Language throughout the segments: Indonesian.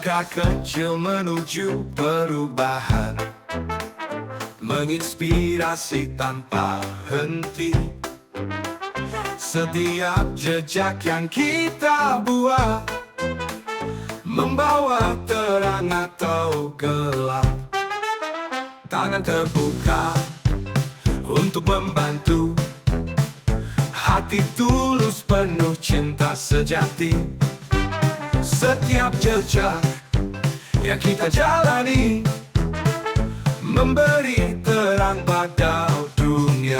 Langkah kecil menuju perubahan, menginspirasi tanpa henti. Setiap jejak yang kita buat membawa terang atau gelap. Tangan terbuka untuk membantu, hati tulus penuh cinta sejati. Setiap jejak yang kita jalani memberi terang pada dunia.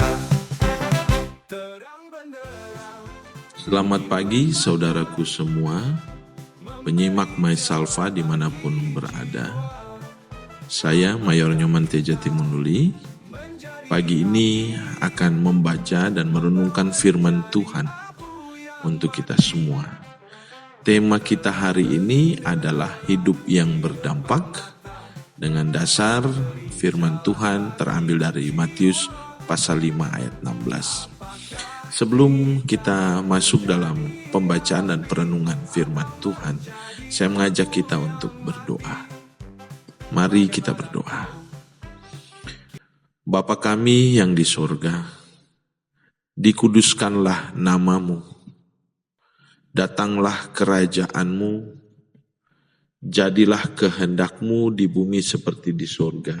Terang benderang. Selamat pagi saudaraku semua, penyimak MySalva dimanapun berada. Saya Mayor Nyoman Teja Timunduli. Pagi ini akan membaca dan merenungkan firman Tuhan untuk kita semua. Tema kita hari ini adalah hidup yang berdampak, dengan dasar firman Tuhan terambil dari Matius pasal 5 ayat 16. Sebelum kita masuk dalam pembacaan dan perenungan firman Tuhan, saya mengajak kita untuk berdoa. Mari kita berdoa. Bapa kami yang di sorga, dikuduskanlah namamu. Datanglah kerajaanmu, jadilah kehendakmu di bumi seperti di sorga.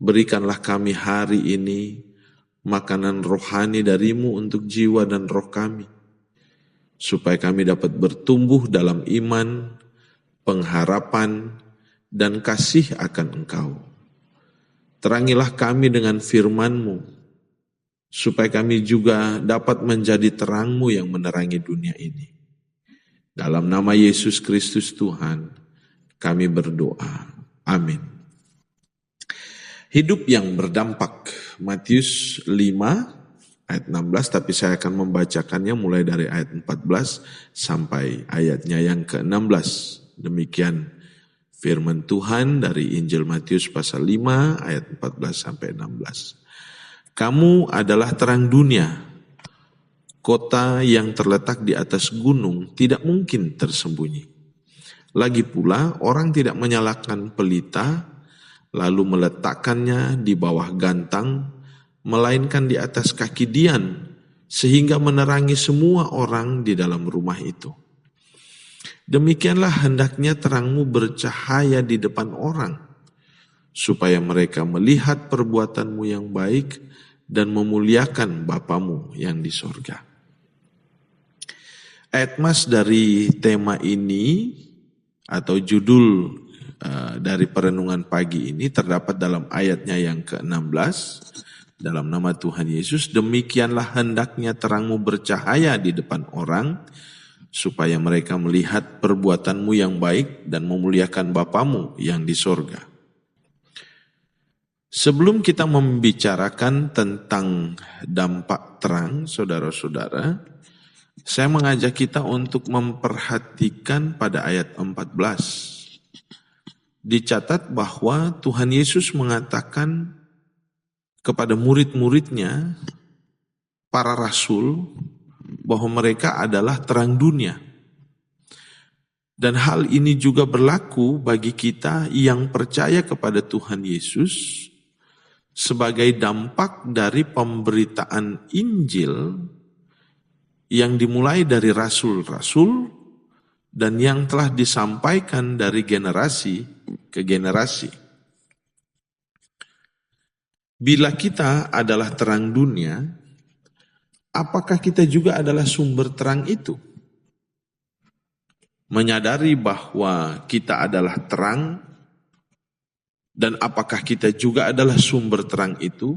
Berikanlah kami hari ini makanan rohani darimu untuk jiwa dan roh kami, supaya kami dapat bertumbuh dalam iman, pengharapan, dan kasih akan Engkau. Terangilah kami dengan firman-Mu, supaya kami juga dapat menjadi terang-Mu yang menerangi dunia ini. Dalam nama Yesus Kristus Tuhan, kami berdoa. Amin. Hidup yang berdampak, Matius 5 ayat 16, tapi saya akan membacakannya mulai dari ayat 14 sampai ayatnya yang ke-16. Demikian firman Tuhan dari Injil Matius pasal 5 ayat 14 sampai 16. Kamu adalah terang dunia. Kota yang terletak di atas gunung tidak mungkin tersembunyi. Lagi pula orang tidak menyalakan pelita lalu meletakkannya di bawah gantang, melainkan di atas kaki dian, sehingga menerangi semua orang di dalam rumah itu. Demikianlah hendaknya terangmu bercahaya di depan orang, supaya mereka melihat perbuatanmu yang baik dan memuliakan Bapamu yang di sorga. Ayat mas dari tema ini atau judul dari perenungan pagi ini terdapat dalam ayatnya yang ke-16 dalam nama Tuhan Yesus. Demikianlah hendaknya terangmu bercahaya di depan orang, supaya mereka melihat perbuatanmu yang baik dan memuliakan Bapamu yang di sorga. Sebelum kita membicarakan tentang dampak terang, saudara-saudara, saya mengajak kita untuk memperhatikan pada ayat 14. Dicatat bahwa Tuhan Yesus mengatakan kepada murid-muridnya, para rasul, bahwa mereka adalah terang dunia. Dan hal ini juga berlaku bagi kita yang percaya kepada Tuhan Yesus, sebagai dampak dari pemberitaan Injil yang dimulai dari rasul-rasul dan yang telah disampaikan dari generasi ke generasi. Bila kita adalah terang dunia, apakah kita juga adalah sumber terang itu? Menyadari bahwa kita adalah terang, dan apakah kita juga adalah sumber terang itu,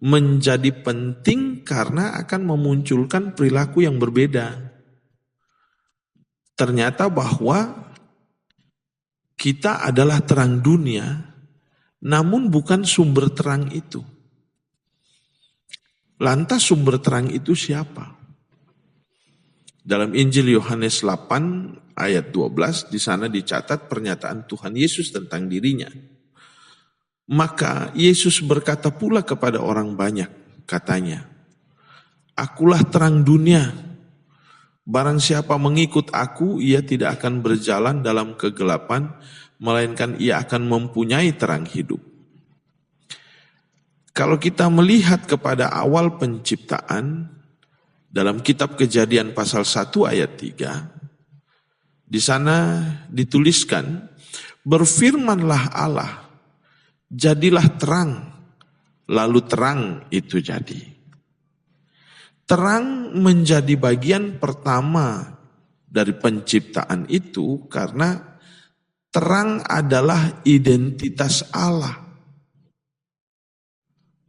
menjadi penting karena akan memunculkan perilaku yang berbeda. Ternyata bahwa kita adalah terang dunia, namun bukan sumber terang itu. Lantas sumber terang itu siapa? Dalam Injil Yohanes 8 ayat 12 di sana dicatat pernyataan Tuhan Yesus tentang dirinya. Maka Yesus berkata pula kepada orang banyak, katanya, "Akulah terang dunia. Barang siapa mengikut aku, ia tidak akan berjalan dalam kegelapan, melainkan ia akan mempunyai terang hidup. Kalau kita melihat kepada awal penciptaan, dalam kitab Kejadian pasal 1 ayat 3, di sana dituliskan, berfirmanlah Allah, jadilah terang, lalu terang itu jadi. Terang menjadi bagian pertama dari penciptaan itu karena terang adalah identitas Allah.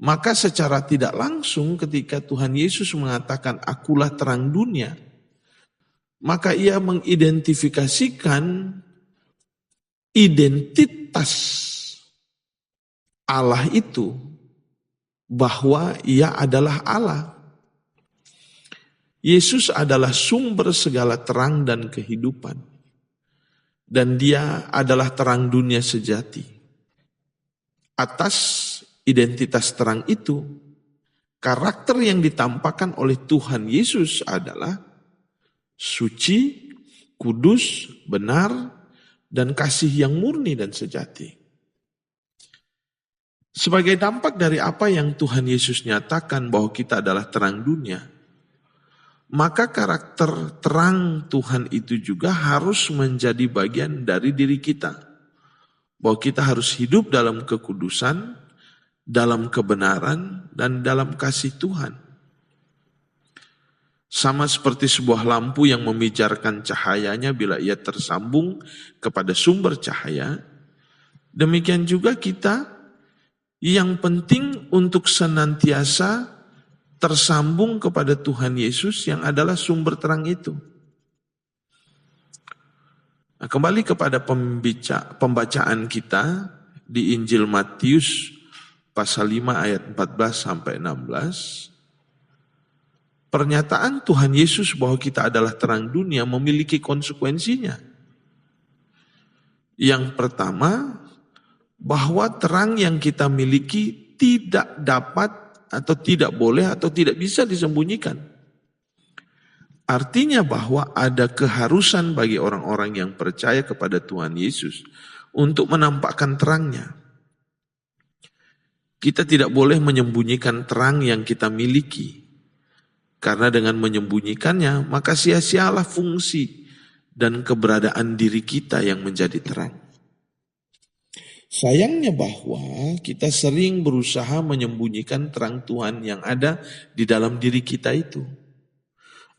Maka secara tidak langsung ketika Tuhan Yesus mengatakan akulah terang dunia, maka ia mengidentifikasikan identitas Allah itu bahwa ia adalah Allah. Yesus adalah sumber segala terang dan kehidupan. Dan dia adalah terang dunia sejati. Atas identitas terang itu, karakter yang ditampakkan oleh Tuhan Yesus adalah suci, kudus, benar, dan kasih yang murni dan sejati. Sebagai dampak dari apa yang Tuhan Yesus nyatakan bahwa kita adalah terang dunia, maka karakter terang Tuhan itu juga harus menjadi bagian dari diri kita. Bahwa kita harus hidup dalam kekudusan, dalam kebenaran, dan dalam kasih Tuhan. Sama seperti sebuah lampu yang memijarkan cahayanya bila ia tersambung kepada sumber cahaya, demikian juga kita yang penting untuk senantiasa tersambung kepada Tuhan Yesus yang adalah sumber terang itu. Nah, kembali kepada pembacaan kita di Injil Matius pasal 5 ayat 14 sampai 16. Pernyataan Tuhan Yesus bahwa kita adalah terang dunia memiliki konsekuensinya. Yang pertama, bahwa terang yang kita miliki tidak dapat atau tidak boleh atau tidak bisa disembunyikan. Artinya bahwa ada keharusan bagi orang-orang yang percaya kepada Tuhan Yesus untuk menampakkan terangnya. Kita tidak boleh menyembunyikan terang yang kita miliki. Karena dengan menyembunyikannya maka sia-sialah fungsi dan keberadaan diri kita yang menjadi terang. Sayangnya bahwa kita sering berusaha menyembunyikan terang Tuhan yang ada di dalam diri kita itu.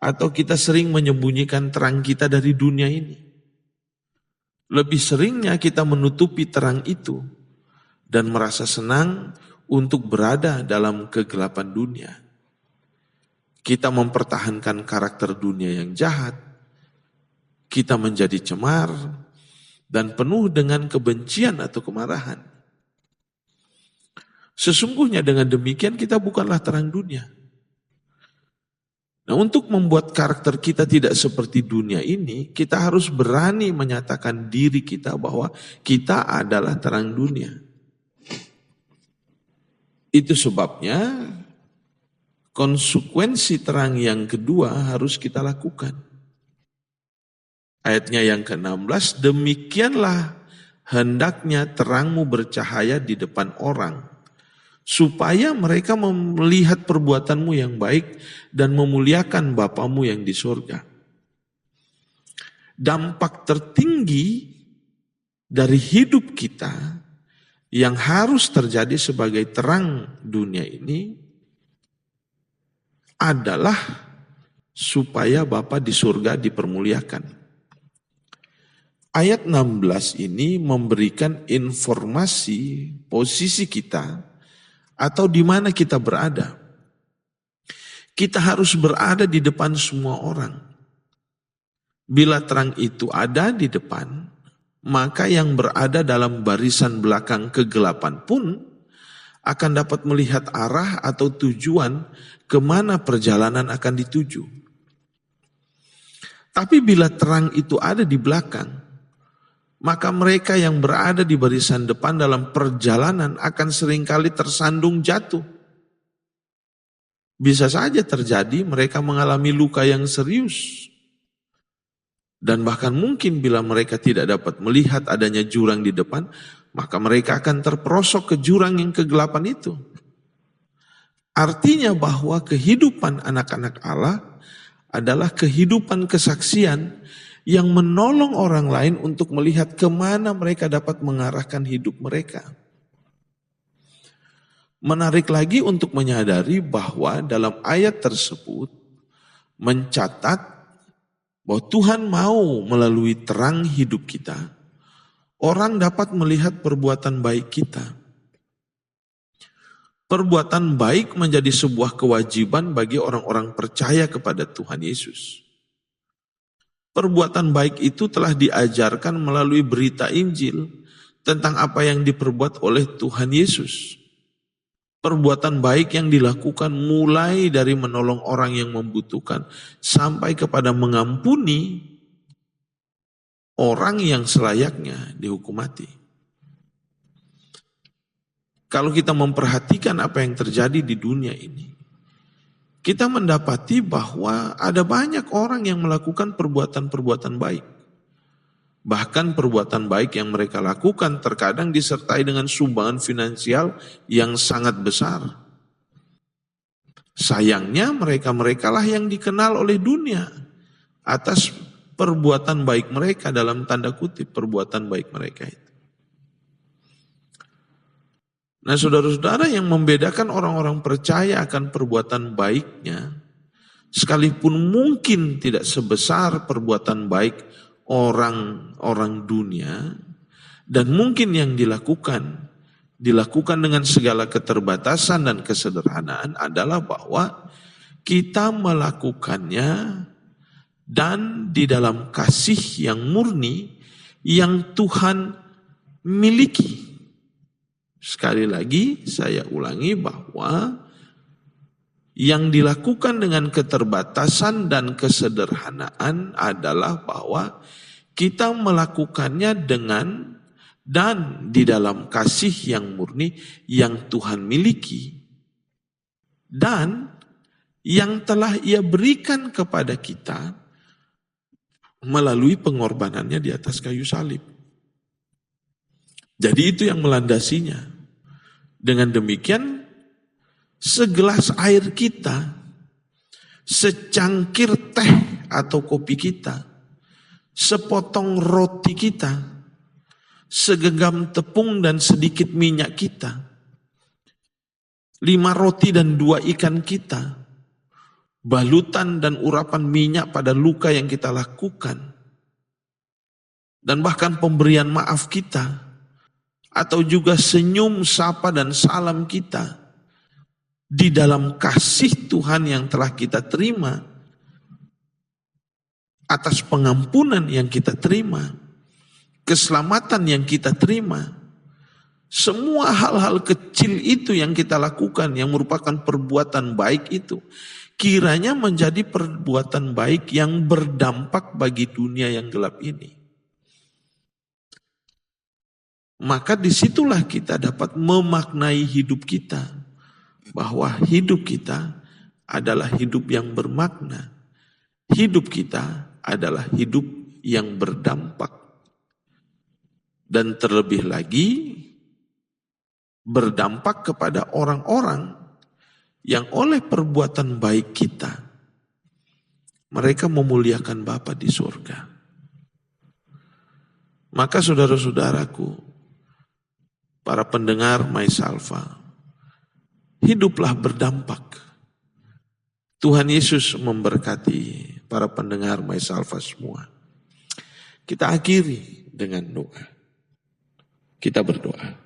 Atau kita sering menyembunyikan terang kita dari dunia ini. Lebih seringnya kita menutupi terang itu dan merasa senang untuk berada dalam kegelapan dunia. Kita mempertahankan karakter dunia yang jahat. Kita menjadi cemar dan penuh dengan kebencian atau kemarahan. Sesungguhnya dengan demikian kita bukanlah terang dunia. Nah, untuk membuat karakter kita tidak seperti dunia ini, kita harus berani menyatakan diri kita bahwa kita adalah terang dunia. Itu sebabnya konsekuensi terang yang kedua harus kita lakukan. Ayatnya yang ke-16, demikianlah hendaknya terangmu bercahaya di depan orang, supaya mereka melihat perbuatanmu yang baik dan memuliakan Bapamu yang di surga. Dampak tertinggi dari hidup kita yang harus terjadi sebagai terang dunia ini adalah supaya Bapa di surga dipermuliakan. Ayat 16 ini memberikan informasi posisi kita atau di mana kita berada. Kita harus berada di depan semua orang. Bila terang itu ada di depan, maka yang berada dalam barisan belakang kegelapan pun akan dapat melihat arah atau tujuan kemana perjalanan akan dituju. Tapi bila terang itu ada di belakang, maka mereka yang berada di barisan depan dalam perjalanan akan seringkali tersandung jatuh. Bisa saja terjadi mereka mengalami luka yang serius Dan bahkan mungkin bila mereka tidak dapat melihat adanya jurang di depan, maka mereka akan terperosok ke jurang yang kegelapan itu. Artinya bahwa kehidupan anak-anak Allah adalah kehidupan kesaksian yang menolong orang lain untuk melihat kemana mereka dapat mengarahkan hidup mereka. Menarik lagi untuk menyadari bahwa dalam ayat tersebut mencatat bahwa Tuhan mau melalui terang hidup kita, orang dapat melihat perbuatan baik kita. Perbuatan baik menjadi sebuah kewajiban bagi orang-orang percaya kepada Tuhan Yesus. Perbuatan baik itu telah diajarkan melalui berita Injil tentang apa yang diperbuat oleh Tuhan Yesus. Perbuatan baik yang dilakukan mulai dari menolong orang yang membutuhkan sampai kepada mengampuni orang yang selayaknya dihukum mati. Kalau kita memperhatikan apa yang terjadi di dunia ini, kita mendapati bahwa ada banyak orang yang melakukan perbuatan-perbuatan baik. Bahkan perbuatan baik yang mereka lakukan terkadang disertai dengan sumbangan finansial yang sangat besar. Sayangnya mereka-mereka lah yang dikenal oleh dunia atas perbuatan baik mereka, dalam tanda kutip perbuatan baik mereka itu. Nah, saudara-saudara, yang membedakan orang-orang percaya akan perbuatan baiknya, sekalipun mungkin tidak sebesar perbuatan baik orang-orang dunia, dan mungkin yang dilakukan dengan segala keterbatasan dan kesederhanaan, adalah bahwa kita melakukannya dan di dalam kasih yang murni yang Tuhan miliki. Sekali lagi saya ulangi bahwa yang dilakukan dengan keterbatasan dan kesederhanaan adalah bahwa kita melakukannya dengan dan di dalam kasih yang murni yang Tuhan miliki dan yang telah Ia berikan kepada kita melalui pengorbanannya di atas kayu salib. Jadi itu yang melandasinya. Dengan demikian, segelas air kita, secangkir teh atau kopi kita, sepotong roti kita, segenggam tepung dan sedikit minyak kita, 5 roti dan 2 ikan kita, balutan dan urapan minyak pada luka yang kita lakukan, dan bahkan pemberian maaf kita, atau juga senyum, sapa dan salam kita, di dalam kasih Tuhan yang telah kita terima, atas pengampunan yang kita terima, keselamatan yang kita terima, semua hal-hal kecil itu yang kita lakukan yang merupakan perbuatan baik itu, kiranya menjadi perbuatan baik yang berdampak bagi dunia yang gelap ini. Maka disitulah kita dapat memaknai hidup kita, bahwa hidup kita adalah hidup yang bermakna. Hidup kita adalah hidup yang berdampak. Dan terlebih lagi, berdampak kepada orang-orang yang oleh perbuatan baik kita, mereka memuliakan Bapa di surga. Maka saudara-saudaraku, para pendengar MySalva, hiduplah berdampak. Tuhan Yesus memberkati para pendengar MySalva semua. Kita akhiri dengan doa. Kita berdoa.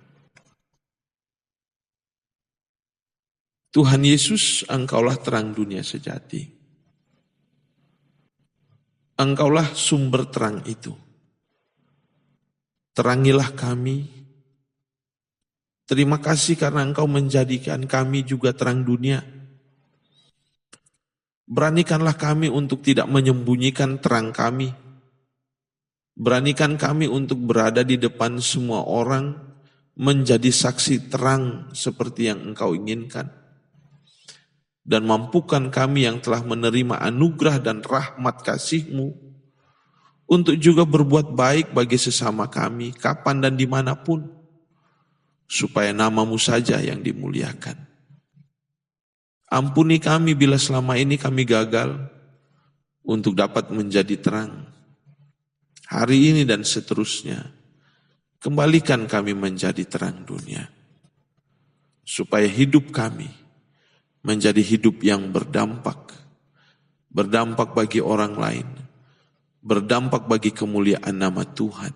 Tuhan Yesus, Engkaulah terang dunia sejati. Engkaulah sumber terang itu. Terangilah kami. Terima kasih karena Engkau menjadikan kami juga terang dunia. Beranikanlah kami untuk tidak menyembunyikan terang kami. Beranikan kami untuk berada di depan semua orang, menjadi saksi terang seperti yang Engkau inginkan. Dan mampukan kami yang telah menerima anugerah dan rahmat kasih-Mu untuk juga berbuat baik bagi sesama kami, kapan dan dimanapun, supaya nama-Mu saja yang dimuliakan. Ampuni kami bila selama ini kami gagal untuk dapat menjadi terang. Hari ini dan seterusnya, kembalikan kami menjadi terang dunia, supaya hidup kami menjadi hidup yang berdampak bagi orang lain, berdampak bagi kemuliaan nama Tuhan.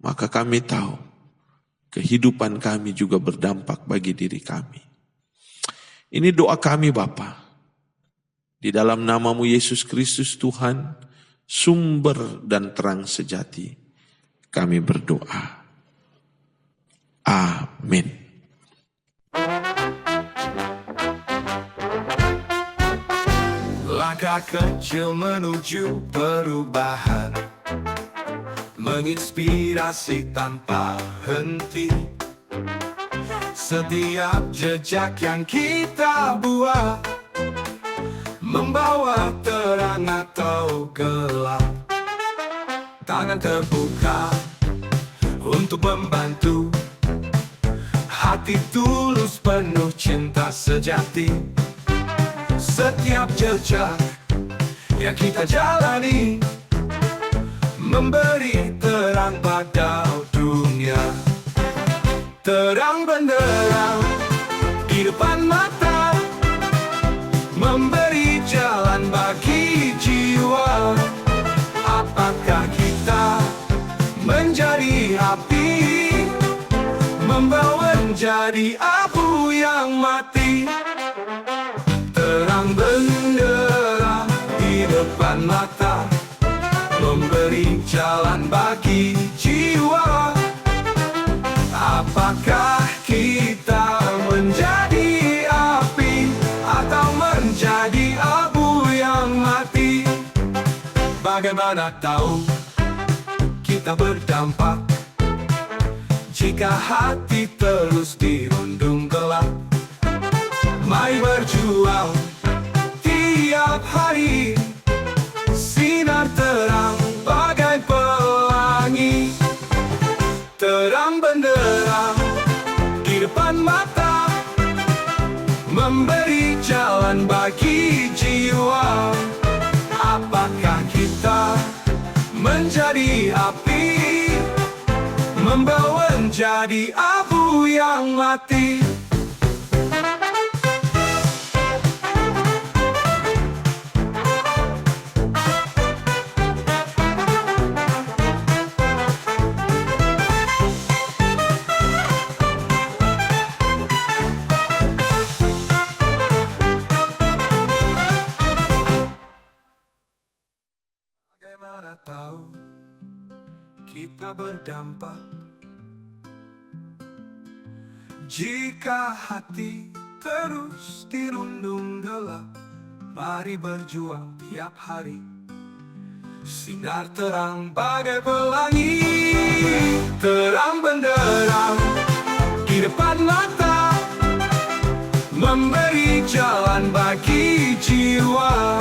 Maka kami tahu kehidupan kami juga berdampak bagi diri kami. Ini doa kami Bapa. Di dalam nama-Mu Yesus Kristus Tuhan, sumber dan terang sejati, kami berdoa. Amin. Langkah kecil menuju perubahan, menginspirasi tanpa henti. Setiap jejak yang kita buat membawa terang atau gelap. Tangan terbuka untuk membantu, hati tulus penuh cinta sejati. Setiap jejak yang kita jalani memberi terang pada dunia. Terang benderang di depan mata, memberi jalan bagi jiwa. Apakah kita menjadi api, membawa menjadi abu yang mati? Terang benderang di depan mata, memberi jalan bagi jiwa. Apakah kita menjadi api atau menjadi abu yang mati? Bagaimana tahu kita berdampak jika hati terus dirundung gelap? Mari berjuang tiap hari, sinar terang bagai pelangi. Terang benderang di depan mata, memberi jalan bagi jiwa. Apakah kita menjadi api, membawa menjadi abu yang mati? Bagaimana tahu kita berdampak jika hati terus dirundung gelap? Mari berjuang tiap hari, sinar terang bagai pelangi. Terang benderang di depan mata, memberi jalan bagi jiwa.